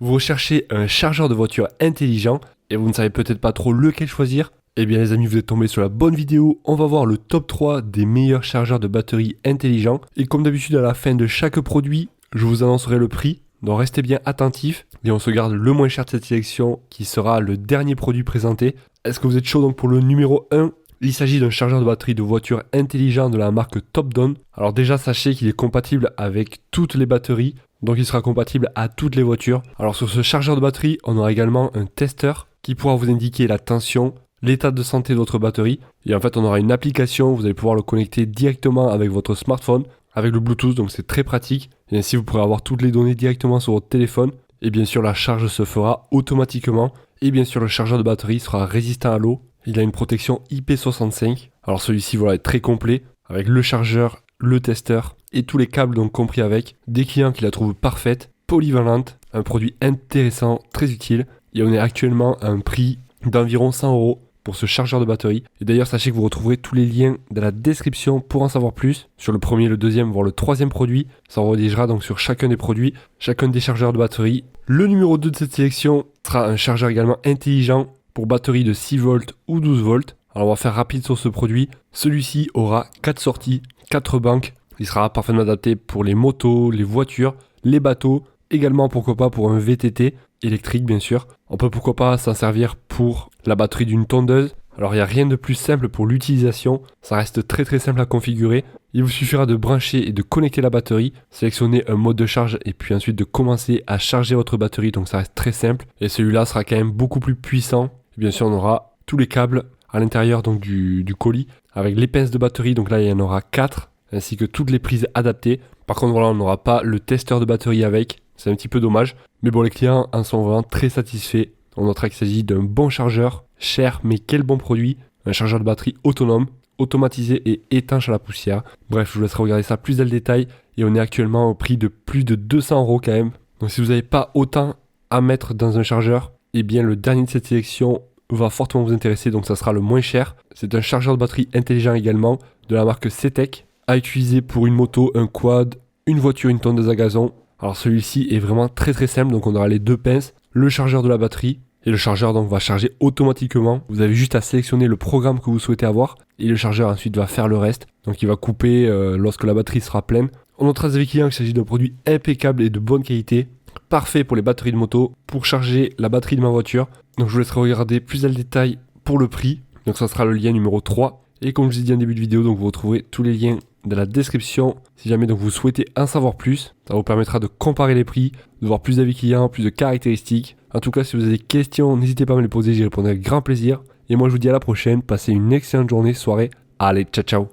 Vous recherchez un chargeur de voiture intelligent et vous ne savez peut-être pas trop lequel choisir? Eh bien les amis, vous êtes tombés sur la bonne vidéo. On va voir le top 3 des meilleurs chargeurs de batterie intelligents. Et comme d'habitude à la fin de chaque produit, je vous annoncerai le prix. Donc restez bien attentifs et on se garde le moins cher de cette sélection qui sera le dernier produit présenté. Est-ce que vous êtes chaud donc pour le numéro 1? Il s'agit d'un chargeur de batterie de voiture intelligent de la marque Topdon. Alors déjà sachez qu'il est compatible avec toutes les batteries. Donc il sera compatible à toutes les voitures. Alors sur ce chargeur de batterie, on aura également un testeur qui pourra vous indiquer la tension, l'état de santé de votre batterie. Et en fait, on aura une application, vous allez pouvoir le connecter directement avec votre smartphone, avec le Bluetooth, donc c'est très pratique. Et ainsi, vous pourrez avoir toutes les données directement sur votre téléphone. Et bien sûr, la charge se fera automatiquement. Et bien sûr, le chargeur de batterie sera résistant à l'eau. Il a une protection IP65. Alors celui-ci, voilà, est très complet, avec le chargeur, le testeur et tous les câbles donc compris avec. Des clients qui la trouvent parfaite, polyvalente, un produit intéressant, très utile. Et on est actuellement à un prix d'environ 100 € pour ce chargeur de batterie. Et d'ailleurs, sachez que vous retrouverez tous les liens dans la description pour en savoir plus sur le premier, le deuxième, voire le troisième produit. Ça en redirigera donc sur chacun des produits, chacun des chargeurs de batterie. Le numéro 2 de cette sélection sera un chargeur également intelligent pour batterie de 6 volts ou 12 volts. Alors on va faire rapide sur ce produit. Celui-ci aura 4 sorties, 4 banques. Il sera parfaitement adapté pour les motos, les voitures, les bateaux, également pourquoi pas pour un VTT électrique bien sûr. On peut pourquoi pas s'en servir pour la batterie d'une tondeuse. Alors il n'y a rien de plus simple pour l'utilisation, ça reste très simple à configurer. Il vous suffira de brancher et de connecter la batterie, sélectionner un mode de charge et puis ensuite de commencer à charger votre batterie, donc ça reste très simple. Et celui-là sera quand même beaucoup plus puissant. Et bien sûr on aura tous les câbles à l'intérieur donc du colis avec les pinces de batterie, donc là il y en aura 4, ainsi que toutes les prises adaptées. Par contre voilà, on n'aura pas le testeur de batterie avec, c'est un petit peu dommage. Mais bon, les clients en sont vraiment très satisfaits. On notera qu'il s'agit d'un bon chargeur, cher mais quel bon produit. Un chargeur de batterie autonome, automatisé et étanche à la poussière. Bref, je vous laisserai regarder ça plus dans le détail. Et on est actuellement au prix de plus de 200 € quand même. Donc si vous n'avez pas autant à mettre dans un chargeur, eh bien le dernier de cette sélection va fortement vous intéresser, donc ça sera le moins cher. C'est un chargeur de batterie intelligent également, de la marque CETEC, à utiliser pour une moto, un quad, une voiture, une tondeuse à gazon. Alors celui-ci est vraiment très simple, donc on aura les deux pinces, le chargeur de la batterie, et le chargeur donc va charger automatiquement. Vous avez juste à sélectionner le programme que vous souhaitez avoir, et le chargeur ensuite va faire le reste. Donc il va couper lorsque la batterie sera pleine. On notera avec clients qu'il s'agit d'un produit impeccable et de bonne qualité, parfait pour les batteries de moto, pour charger la batterie de ma voiture. Donc je vous laisserai regarder plus dans le détail pour le prix. Donc ça sera le lien numéro 3. Et comme je vous ai dit en début de vidéo, donc vous retrouverez tous les liens dans la description. Si jamais donc vous souhaitez en savoir plus, ça vous permettra de comparer les prix, de voir plus d'avis clients, plus de caractéristiques. En tout cas, si vous avez des questions, n'hésitez pas à me les poser, j'y répondrai avec grand plaisir. Et moi je vous dis à la prochaine, passez une excellente journée, soirée. Allez, ciao ciao.